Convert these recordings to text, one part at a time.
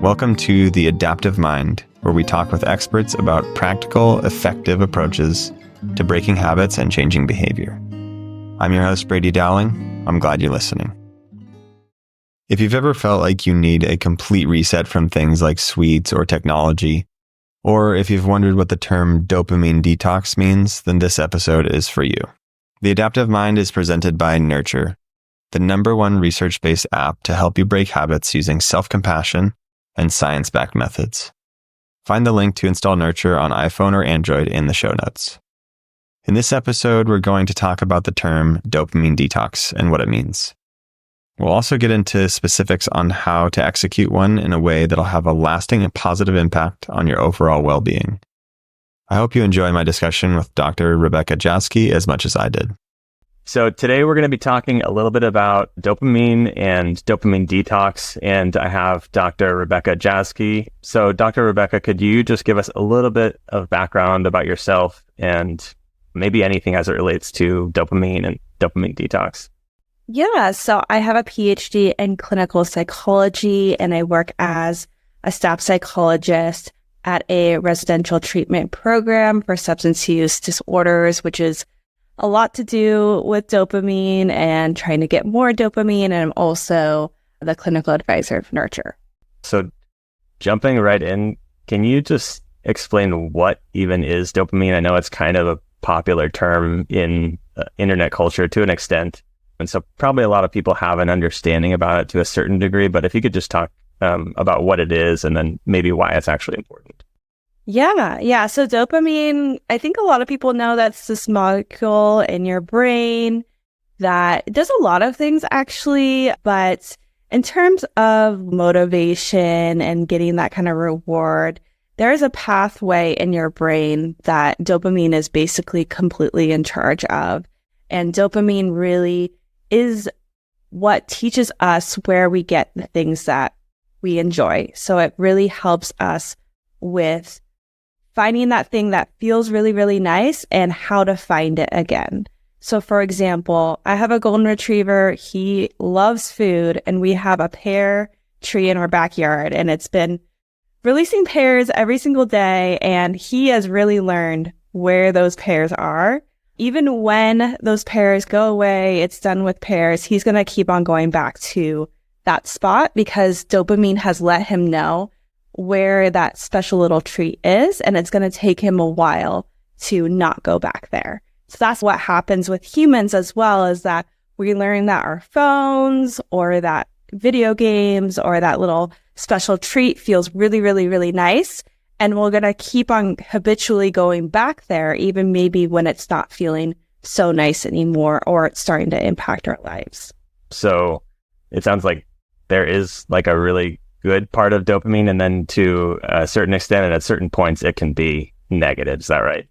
Welcome to The Adaptive Mind, where we talk with experts about practical, effective approaches to breaking habits and changing behavior. I'm your host, Brady Dowling. I'm glad you're listening. If you've ever felt like you need a complete reset from things like sweets or technology, or if you've wondered what the term dopamine detox means, then this episode is for you. The Adaptive Mind is presented by Neurture, the #1 research-based app to help you break habits using self-compassion and science-backed methods. Find the link to install Neurture on iPhone or Android in the show notes. In this episode, we're going to talk about the term dopamine detox and what it means. We'll also get into specifics on how to execute one in a way that'll have a lasting and positive impact on your overall well-being. I hope you enjoy my discussion with Dr. Rebekah Jazdzewski as much as I did. So today we're going to be talking a little bit about dopamine and dopamine detox, and I have Dr. Rebekah Jazdzewski. So Dr. Rebekah, could you just give us a little bit of background about yourself and maybe anything as it relates to dopamine and dopamine detox? Yeah, so I have a PhD in clinical psychology, and I work as a staff psychologist at a residential treatment program for substance use disorders, which is a lot to do with dopamine and trying to get more dopamine. And I'm also the clinical advisor of Neurture. So jumping right in, can you just explain what even is dopamine? I know it's kind of a popular term in internet culture to an extent. And so probably a lot of people have an understanding about it to a certain degree, but if you could just talk about what it is and then maybe why it's actually important. Yeah. So dopamine, I think a lot of people know that's this molecule in your brain that does a lot of things actually, but in terms of motivation and getting that kind of reward, there is a pathway in your brain that dopamine is basically completely in charge of. And dopamine really is what teaches us where we get the things that we enjoy. So it really helps us with finding that thing that feels really, really nice and how to find it again. So for example, I have a golden retriever. He loves food, and we have a pear tree in our backyard, and it's been releasing pears every single day. And he has really learned where those pears are. Even when those pears go away, it's done with pears, he's going to keep on going back to that spot because dopamine has let him know where that special little treat is, and it's going to take him a while to not go back there. So that's what happens with humans as well, is that we learn that our phones or that video games or that little special treat feels really, really, really nice. And we're going to keep on habitually going back there, even maybe when it's not feeling so nice anymore or it's starting to impact our lives. So it sounds like there is like a really good part of dopamine, and then to a certain extent and at certain points it can be negative. Is that right?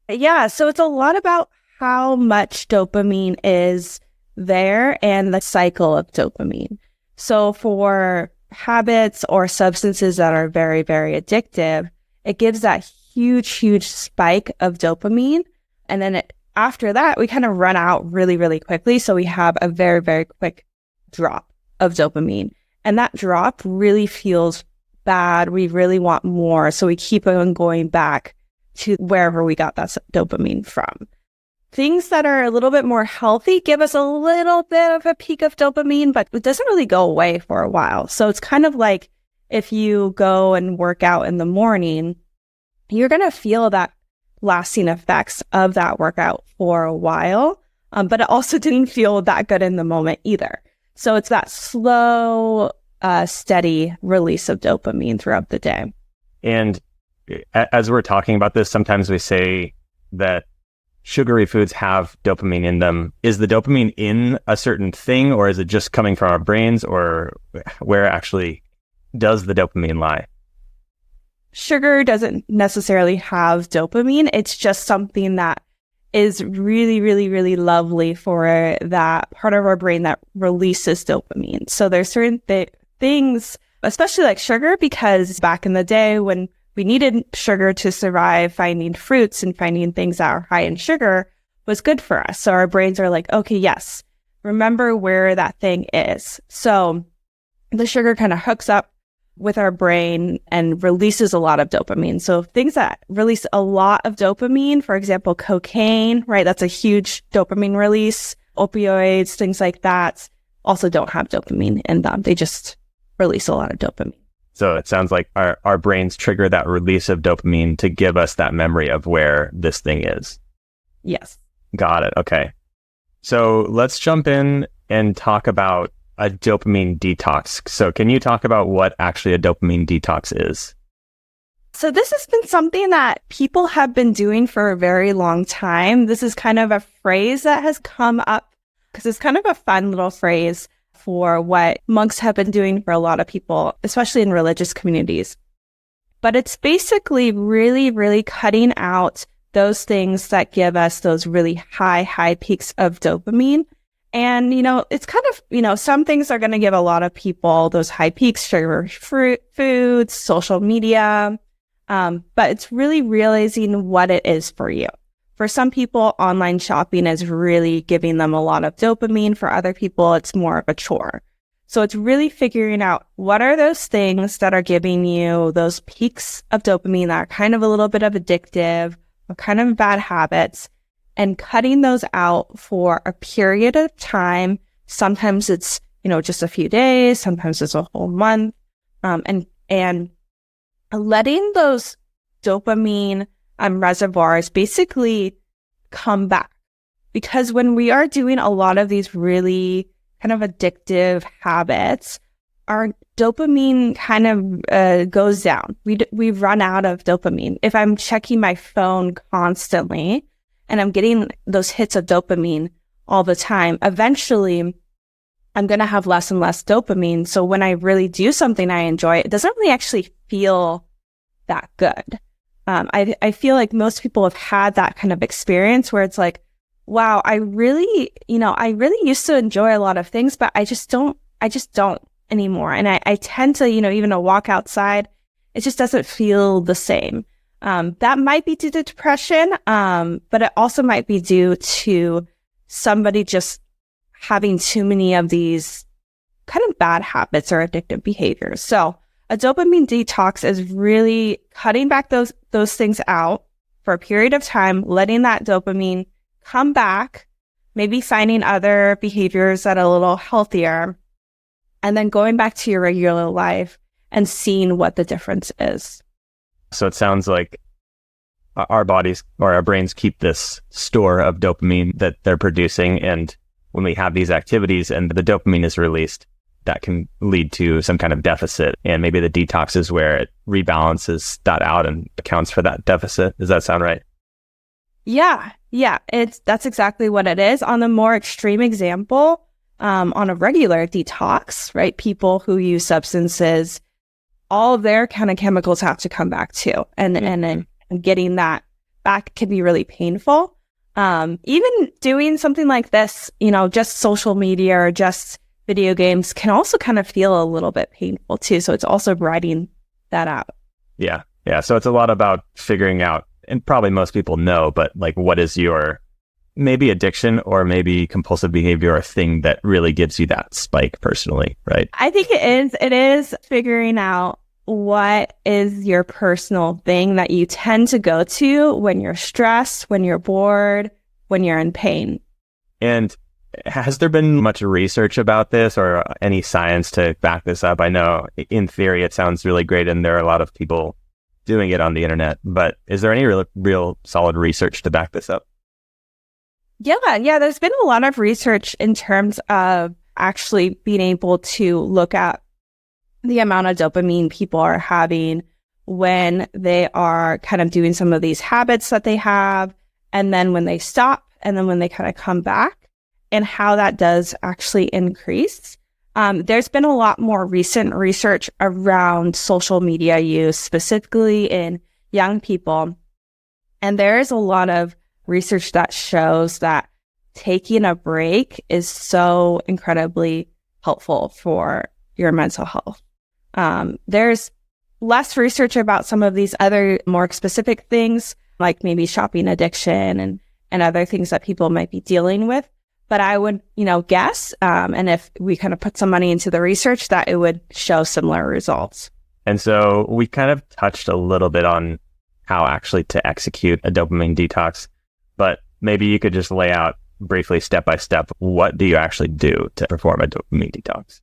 Yeah. So it's a lot about how much dopamine is there and the cycle of dopamine. So for habits or substances that are very, very addictive, it gives that huge, huge spike of dopamine. And then after that, we kind of run out really, really quickly. So we have a very, very quick drop of dopamine. And that drop really feels bad. We really want more. So we keep on going back to wherever we got that dopamine from. Things that are a little bit more healthy give us a little bit of a peak of dopamine, but it doesn't really go away for a while. So it's kind of like if you go and work out in the morning, you're going to feel that lasting effects of that workout for a while. But it also didn't feel that good in the moment either. So it's that slow, steady release of dopamine throughout the day. And as we're talking about this, sometimes we say that sugary foods have dopamine in them. Is the dopamine in a certain thing, or is it just coming from our brains, or where actually does the dopamine lie? Sugar doesn't necessarily have dopamine. It's just something that is really, really, really lovely for that part of our brain that releases dopamine. So there's certain things, especially like sugar, because back in the day when we needed sugar to survive, finding fruits and finding things that are high in sugar was good for us. So our brains are like, okay, yes, remember where that thing is. So the sugar kind of hooks up with our brain and releases a lot of dopamine. So things that release a lot of dopamine, for example, cocaine, right? That's a huge dopamine release. Opioids, things like that also don't have dopamine in them. They just release a lot of dopamine. So it sounds like our brains trigger that release of dopamine to give us that memory of where this thing is. Yes. Got it. Okay. So let's jump in and talk about a dopamine detox. So can you talk about what actually a dopamine detox is? So this has been something that people have been doing for a very long time. This is kind of a phrase that has come up because it's kind of a fun little phrase for what monks have been doing for a lot of people, especially in religious communities. But it's basically really, really cutting out those things that give us those really high peaks of dopamine. And, it's kind of, some things are going to give a lot of people those high peaks, sugar, fruit, foods, social media. But it's really realizing what it is for you. For some people, online shopping is really giving them a lot of dopamine. For other people, it's more of a chore. So it's really figuring out what are those things that are giving you those peaks of dopamine that are kind of a little bit of addictive or kind of bad habits, and cutting those out for a period of time. Sometimes it's, just a few days, sometimes it's a whole month, and letting those dopamine reservoirs basically come back. Because when we are doing a lot of these really kind of addictive habits, our dopamine kind of goes down. We run out of dopamine. If I'm checking my phone constantly and I'm getting those hits of dopamine all the time, eventually I'm going to have less and less dopamine. So when I really do something I enjoy, it doesn't really actually feel that good. I feel like most people have had that kind of experience where it's like, wow, I really used to enjoy a lot of things, but I just don't anymore. And I tend to, even to walk outside, it just doesn't feel the same. That might be due to depression, but it also might be due to somebody just having too many of these kind of bad habits or addictive behaviors. So a dopamine detox is really cutting back those things out for a period of time, letting that dopamine come back, maybe finding other behaviors that are a little healthier, and then going back to your regular life and seeing what the difference is. So it sounds like our bodies or our brains keep this store of dopamine that they're producing. And when we have these activities and the dopamine is released, that can lead to some kind of deficit. And maybe the detox is where it rebalances that out and accounts for that deficit. Does that sound right? Yeah. That's exactly what it is. On the more extreme example, on a regular detox, right? People who use substances, all of their kind of chemicals have to come back too. And getting that back can be really painful. Even doing something like this, just social media or just video games can also kind of feel a little bit painful too. So it's also writing that out. Yeah. So it's a lot about figuring out, and probably most people know, but like, what is your maybe addiction or maybe compulsive behavior or thing that really gives you that spike personally, right? I think it is figuring out what is your personal thing that you tend to go to when you're stressed, when you're bored, when you're in pain. And has there been much research about this or any science to back this up? I know in theory it sounds really great and there are a lot of people doing it on the internet, but is there any real solid research to back this up? Yeah, there's been a lot of research in terms of actually being able to look at the amount of dopamine people are having when they are kind of doing some of these habits that they have, and then when they stop, and then when they kind of come back, and how that does actually increase. There's been a lot more recent research around social media use, specifically in young people. And there is a lot of research that shows that taking a break is so incredibly helpful for your mental health. There's less research about some of these other more specific things, like maybe shopping addiction and other things that people might be dealing with. But I would, guess, and if we kind of put some money into the research, that it would show similar results. And so we kind of touched a little bit on how actually to execute a dopamine detox, but maybe you could just lay out briefly, step by step, what do you actually do to perform a dopamine detox?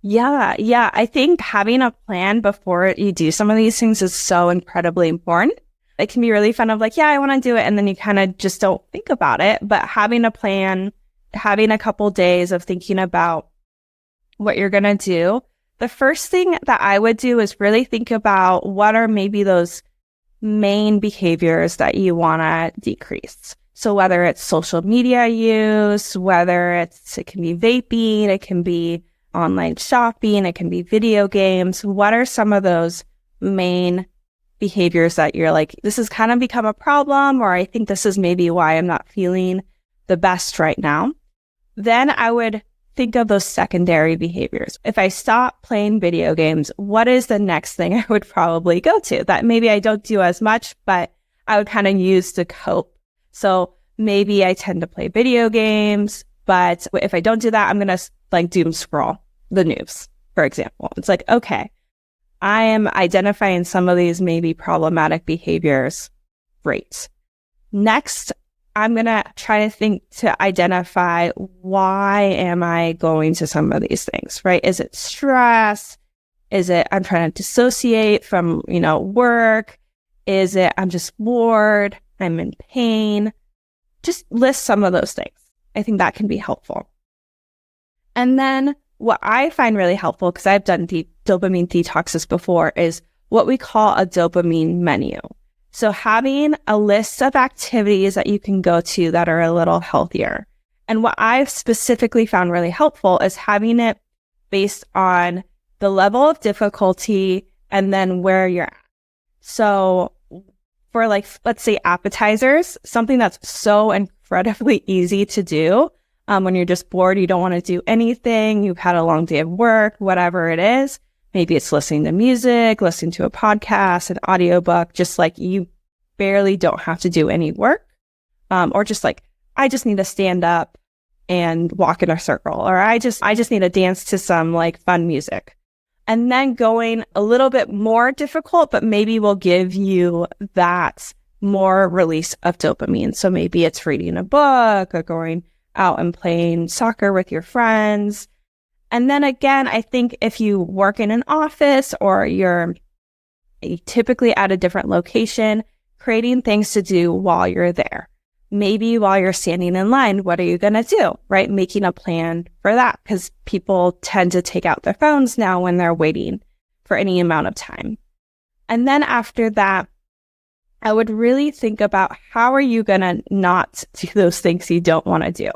Yeah. I think having a plan before you do some of these things is so incredibly important. It can be really fun of like, yeah, I want to do it. And then you kind of just don't think about it. But having a plan, having a couple days of thinking about what you're going to do. The first thing that I would do is really think about what are maybe those main behaviors that you want to decrease. So whether it's social media use, whether it can be vaping, it can be online shopping, it can be video games. What are some of those main behaviors that you're like, this has kind of become a problem, or I think this is maybe why I'm not feeling the best right now? Then I would think of those secondary behaviors. If I stop playing video games, what is the next thing I would probably go to that maybe I don't do as much, but I would kind of use to cope? So maybe I tend to play video games, but if I don't do that, I'm going to like doom scroll the news, for example. It's like, okay, I am identifying some of these maybe problematic behaviors. Great. Next, I'm going to try to think to identify why am I going to some of these things, right? Is it stress? Is it I'm trying to dissociate from, work? Is it I'm just bored? I'm in pain? Just list some of those things. I think that can be helpful. And then what I find really helpful, because I've done dopamine detoxes before, is what we call a dopamine menu. So having a list of activities that you can go to that are a little healthier. And what I've specifically found really helpful is having it based on the level of difficulty and then where you're at. So for like, let's say appetizers, something that's so incredibly easy to do when you're just bored, you don't want to do anything, you've had a long day of work, whatever it is. Maybe it's listening to music, listening to a podcast, an audiobook, just like you barely don't have to do any work. Or just like, I just need to stand up and walk in a circle, or I just need to dance to some like fun music. And then going a little bit more difficult, but maybe will give you that more release of dopamine. So maybe it's reading a book or going out and playing soccer with your friends. And then again, I think if you work in an office or you're typically at a different location, creating things to do while you're there. Maybe while you're standing in line, what are you going to do, right? Making a plan for that, because people tend to take out their phones now when they're waiting for any amount of time. And then after that, I would really think about how are you going to not do those things you don't want to do?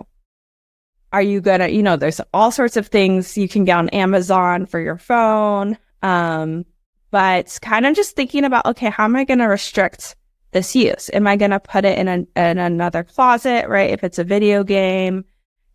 Are you going to, there's all sorts of things you can get on Amazon for your phone. But kind of just thinking about, okay, how am I going to restrict this use? Am I going to put it in another closet, right? If it's a video game,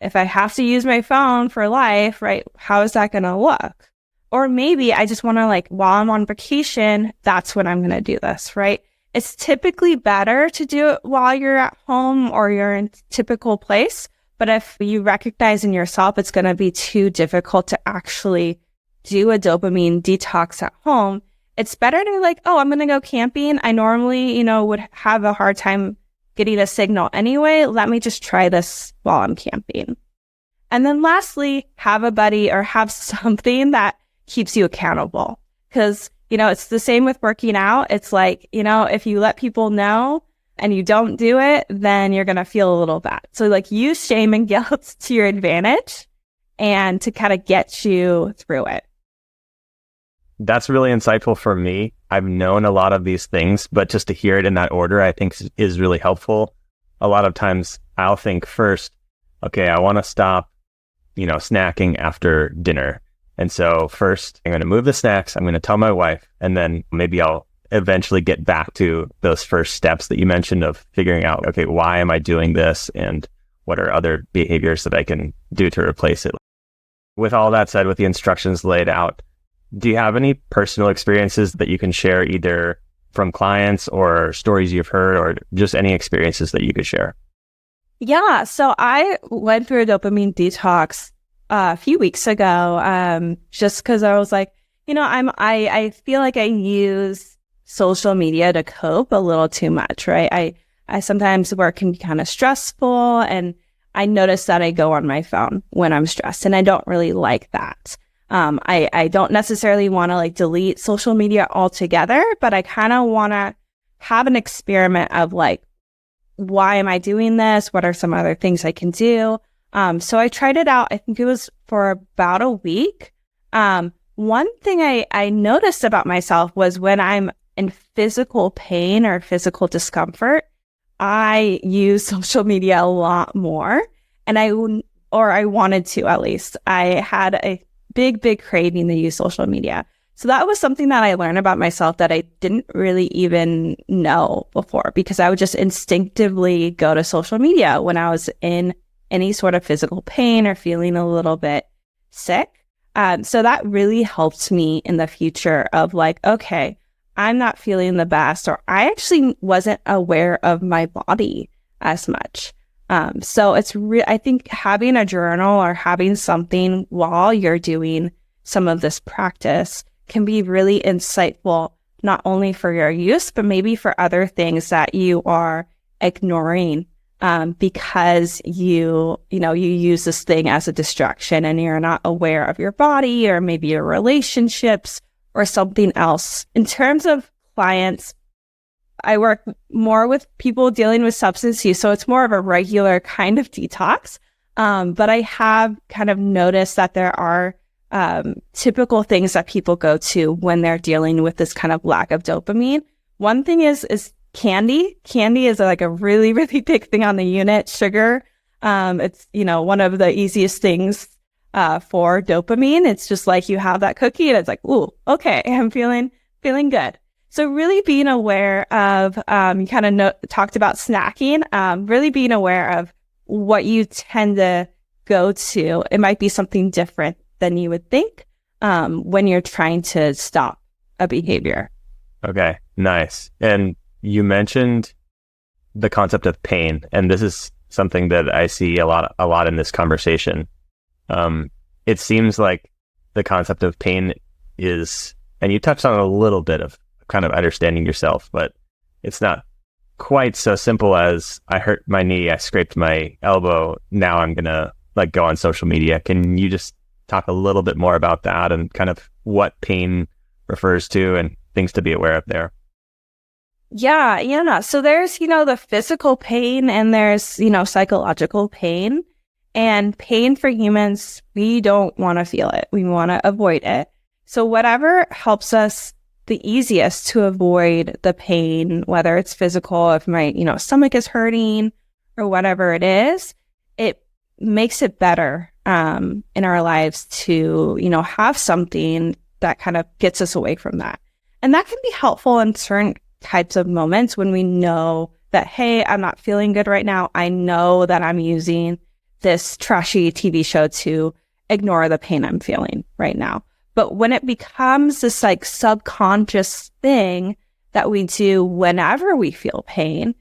if I have to use my phone for life, right? How is that going to look? Or maybe I just want to while I'm on vacation, that's when I'm going to do this, right? It's typically better to do it while you're at home or you're in a typical place. But if you recognize in yourself it's going to be too difficult to actually do a dopamine detox at home, it's better to I'm going to go camping. I normally, would have a hard time getting a signal anyway. Let me just try this while I'm camping. And then lastly, have a buddy or have something that keeps you accountable. Because, it's the same with working out. It's if you let people know and you don't do it, then you're going to feel a little bad. So use shame and guilt to your advantage and to kind of get you through it. That's really insightful for me. I've known a lot of these things, but just to hear it in that order, I think is really helpful. A lot of times I'll think first, okay, I want to stop, snacking after dinner. And so first I'm going to move the snacks. I'm going to tell my wife, and then maybe I'll eventually get back to those first steps that you mentioned of figuring out, okay, why am I doing this? And what are other behaviors that I can do to replace it? With all that said, with the instructions laid out, do you have any personal experiences that you can share, either from clients or stories you've heard, or just any experiences that you could share? Yeah. So I went through a dopamine detox a few weeks ago, just because I was like, I feel like I use social media to cope a little too much, right? I sometimes work can be kind of stressful, and I notice that I go on my phone when I'm stressed, and I don't really like that. I don't necessarily want to like delete social media altogether, but I kind of want to have an experiment of like, why am I doing this? What are some other things I can do? So I tried it out. I think it was for about a week. One thing I noticed about myself was when I'm in physical pain or physical discomfort, I use social media a lot more, and I wanted to, at least. I had a big craving to use social media. So that was something that I learned about myself that I didn't really even know before, because I would just instinctively go to social media when I was in any sort of physical pain or feeling a little bit sick. So that really helped me in the future of like, okay, I'm not feeling the best, or I actually wasn't aware of my body as much. So it's I think having a journal or having something while you're doing some of this practice can be really insightful, not only for your use, but maybe for other things that you are ignoring, because you use this thing as a distraction and you're not aware of your body or maybe your relationships or something else. In terms of clients, I work more with people dealing with substance use, so it's more of a regular kind of detox. But I have kind of noticed that there are typical things that people go to when they're dealing with this kind of lack of dopamine. One thing is candy. Candy is like a really, really big thing on the unit. Sugar, it's, one of the easiest things for dopamine. It's just like you have that cookie and it's like, ooh, okay, I'm feeling good. So really being aware of, you kind of talked about snacking, really being aware of what you tend to go to. It might be something different than you would think when you're trying to stop a behavior. Okay, nice. And you mentioned the concept of pain, and this is something that I see a lot in this conversation. It seems like the concept of pain is, and you touched on a little bit of kind of understanding yourself, but it's not quite so simple as I hurt my knee, I scraped my elbow, now I'm gonna like go on social media. Can you just talk a little bit more about that and kind of what pain refers to and things to be aware of there? Yeah. So there's, the physical pain and there's, psychological pain. And pain for humans, we don't want to feel it. We want to avoid it. So whatever helps us the easiest to avoid the pain, whether it's physical, if my, stomach is hurting or whatever it is, it makes it better in our lives to, have something that kind of gets us away from that. And that can be helpful in certain types of moments when we know that, hey, I'm not feeling good right now. I know that I'm using this trashy TV show to ignore the pain I'm feeling right now. But when it becomes this like subconscious thing that we do whenever we feel pain,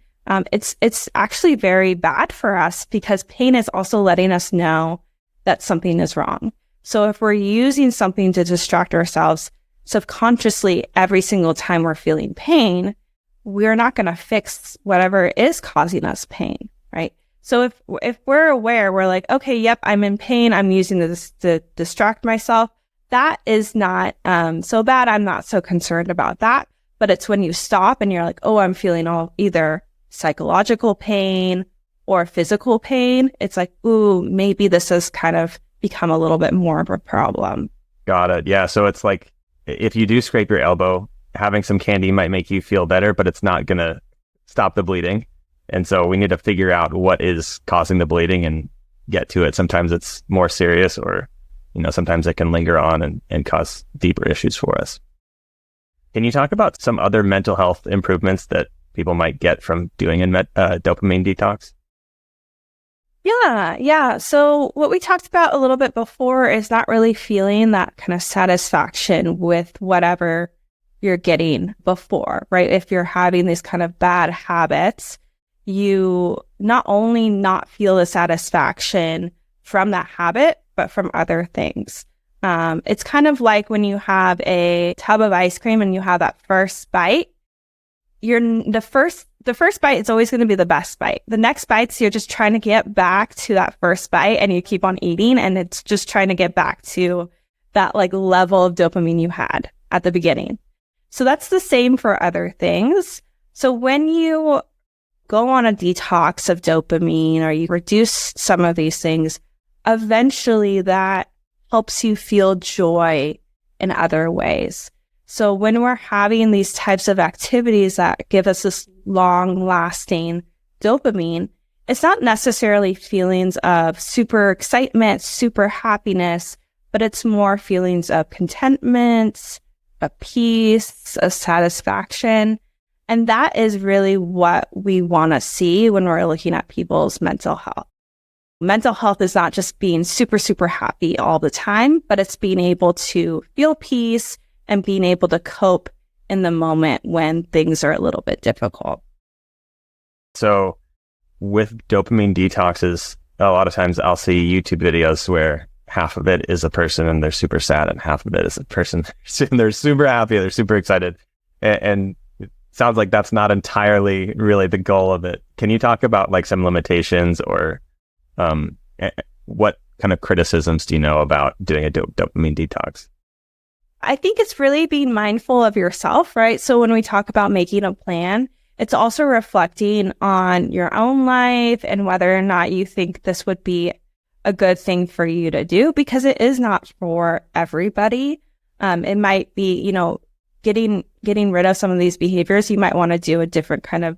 it's actually very bad for us, because pain is also letting us know that something is wrong. So if we're using something to distract ourselves subconsciously every single time we're feeling pain, we're not going to fix whatever is causing us pain, right? So if we're aware, we're like, okay, yep, I'm in pain. I'm using this to distract myself. That is not so bad. I'm not so concerned about that. But it's when you stop and you're like, oh, I'm feeling all either psychological pain or physical pain. It's like, ooh, maybe this has kind of become a little bit more of a problem. Got it. Yeah. So it's like, if you do scrape your elbow, having some candy might make you feel better, but it's not going to stop the bleeding. And so we need to figure out what is causing the bleeding and get to it. Sometimes it's more serious, or, sometimes it can linger on and cause deeper issues for us. Can you talk about some other mental health improvements that people might get from doing a dopamine detox? Yeah. So what we talked about a little bit before is not really feeling that kind of satisfaction with whatever you're getting before, right? If you're having these kind of bad habits, you not only not feel the satisfaction from that habit, but from other things. It's kind of like when you have a tub of ice cream and you have that first bite. The first bite is always going to be the best bite. The next bites, you're just trying to get back to that first bite, and you keep on eating, and it's just trying to get back to that like level of dopamine you had at the beginning. So that's the same for other things. So when you go on a detox of dopamine or you reduce some of these things, eventually that helps you feel joy in other ways. So when we're having these types of activities that give us this long-lasting dopamine, it's not necessarily feelings of super excitement, super happiness, but it's more feelings of contentment, of peace, of satisfaction. And that is really what we want to see when we're looking at people's mental health. Mental health is not just being super, super happy all the time, but it's being able to feel peace and being able to cope in the moment when things are a little bit difficult. So with dopamine detoxes, a lot of times I'll see YouTube videos where half of it is a person and they're super sad, and half of it is a person and they're super happy, they're super excited. And it sounds like that's not entirely really the goal of it. Can you talk about like some limitations or what kind of criticisms do you know about doing a dopamine detox? I think it's really being mindful of yourself, right? So when we talk about making a plan, it's also reflecting on your own life and whether or not you think this would be a good thing for you to do, because it is not for everybody. It might be, getting rid of some of these behaviors. You might want to do a different kind of,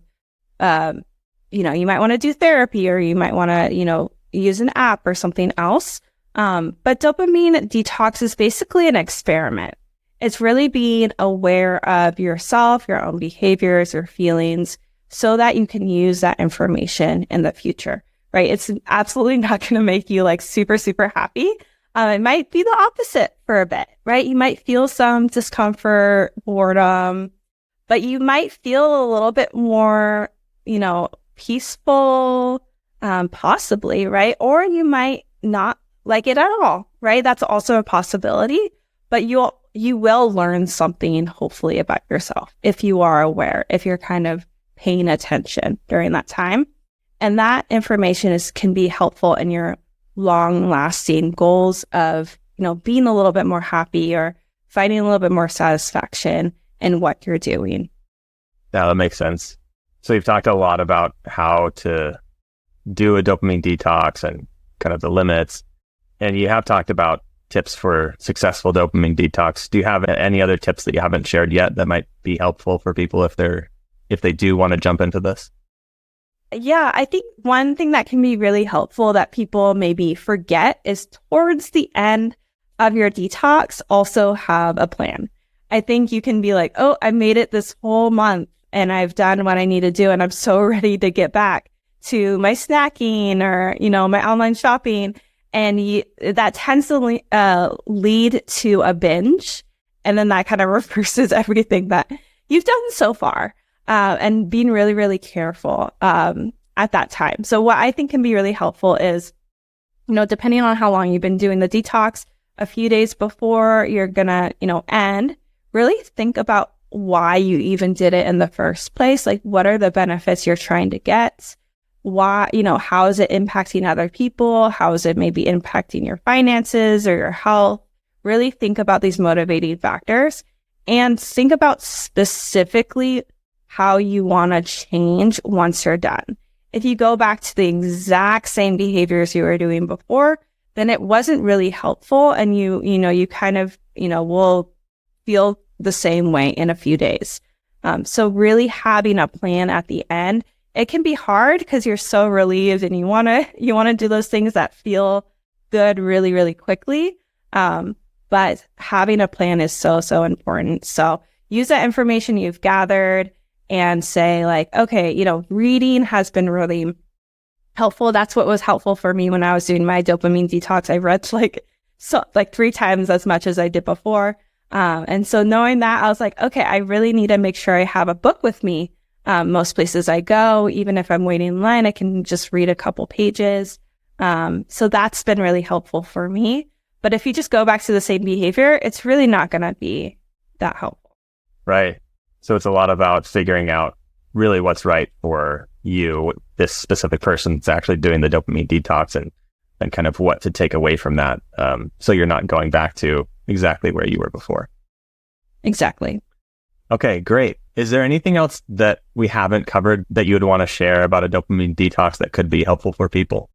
you might want to do therapy, or you might want to, use an app or something else. But dopamine detox is basically an experiment. It's really being aware of yourself, your own behaviors, your feelings, so that you can use that information in the future, right? It's absolutely not going to make you like super, super happy. It might be the opposite for a bit, right? You might feel some discomfort, boredom, but you might feel a little bit more, peaceful, possibly, right? Or you might not like it at all, right? That's also a possibility, but you will learn something hopefully about yourself if you are aware, if you're kind of paying attention during that time. And that information can be helpful in your long-lasting goals of, being a little bit more happy or finding a little bit more satisfaction in what you're doing. Yeah, that makes sense. So you've talked a lot about how to do a dopamine detox and kind of the limits. And you have talked about tips for successful dopamine detox. Do you have any other tips that you haven't shared yet that might be helpful for people if they do want to jump into this? Yeah, I think one thing that can be really helpful that people maybe forget is towards the end of your detox, also have a plan. I think you can be like, oh, I made it this whole month and I've done what I need to do and I'm so ready to get back to my snacking or, my online shopping. And that tends to lead to a binge. And then that kind of reverses everything that you've done so far. And being really, really careful at that time. So what I think can be really helpful is, depending on how long you've been doing the detox, a few days before you're gonna, end, really think about why you even did it in the first place. Like, what are the benefits you're trying to get? Why, how is it impacting other people? How is it maybe impacting your finances or your health? Really think about these motivating factors and think about specifically how you want to change once you're done. If you go back to the exact same behaviors you were doing before, then it wasn't really helpful. And you kind of, will feel the same way in a few days. So really having a plan at the end, it can be hard because you're so relieved and you want to do those things that feel good really, really quickly. But having a plan is so, so important. So use that information you've gathered and say like, okay, reading has been really helpful. That's what was helpful for me when I was doing my dopamine detox. I read like 3 times as much as I did before. And so knowing that, I was like, okay, I really need to make sure I have a book with me. Most places I go, even if I'm waiting in line, I can just read a couple pages. So that's been really helpful for me. But if you just go back to the same behavior, it's really not going to be that helpful. Right. So it's a lot about figuring out really what's right for you, this specific person that's actually doing the dopamine detox, and kind of what to take away from that. So you're not going back to exactly where you were before. Exactly. Okay, great. Is there anything else that we haven't covered that you would want to share about a dopamine detox that could be helpful for people?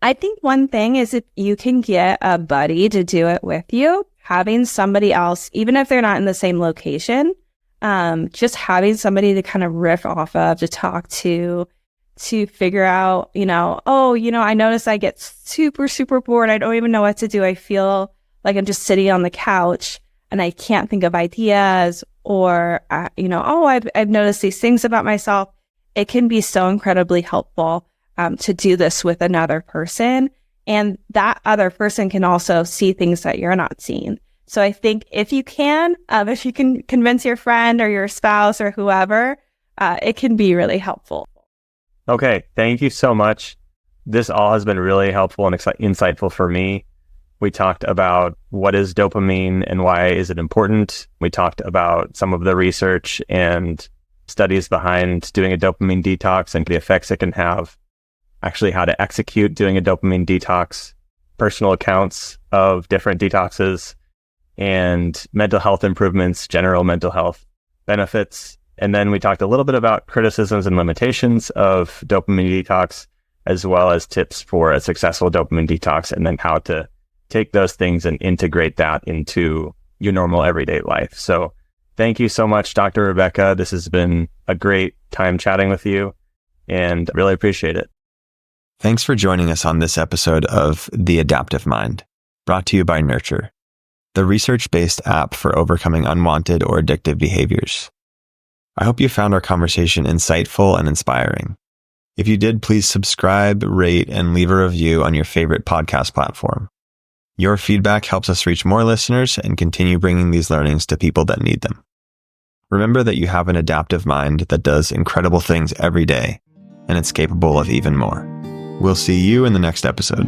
I think one thing is if you can get a buddy to do it with you, having somebody else, even if they're not in the same location, just having somebody to kind of riff off of, to talk to figure out, I notice I get super, super bored. I don't even know what to do. I feel like I'm just sitting on the couch and I can't think of ideas, or, I've noticed these things about myself. It can be so incredibly helpful to do this with another person. And that other person can also see things that you're not seeing. So I think if you can convince your friend or your spouse or whoever, it can be really helpful. Okay, thank you so much. This all has been really helpful and insightful for me. We talked about what is dopamine and why is it important. We talked about some of the research and studies behind doing a dopamine detox and the effects it can have, actually how to execute doing a dopamine detox, personal accounts of different detoxes, and mental health improvements, general mental health benefits. And then we talked a little bit about criticisms and limitations of dopamine detox, as well as tips for a successful dopamine detox, and then how to take those things and integrate that into your normal everyday life. So thank you so much, Dr. Rebekah. This has been a great time chatting with you, and really appreciate it. Thanks for joining us on this episode of The Adaptive Mind, brought to you by Neurture, the research-based app for overcoming unwanted or addictive behaviors. I hope you found our conversation insightful and inspiring. If you did, please subscribe, rate, and leave a review on your favorite podcast platform. Your feedback helps us reach more listeners and continue bringing these learnings to people that need them. Remember that you have an adaptive mind that does incredible things every day, and it's capable of even more. We'll see you in the next episode.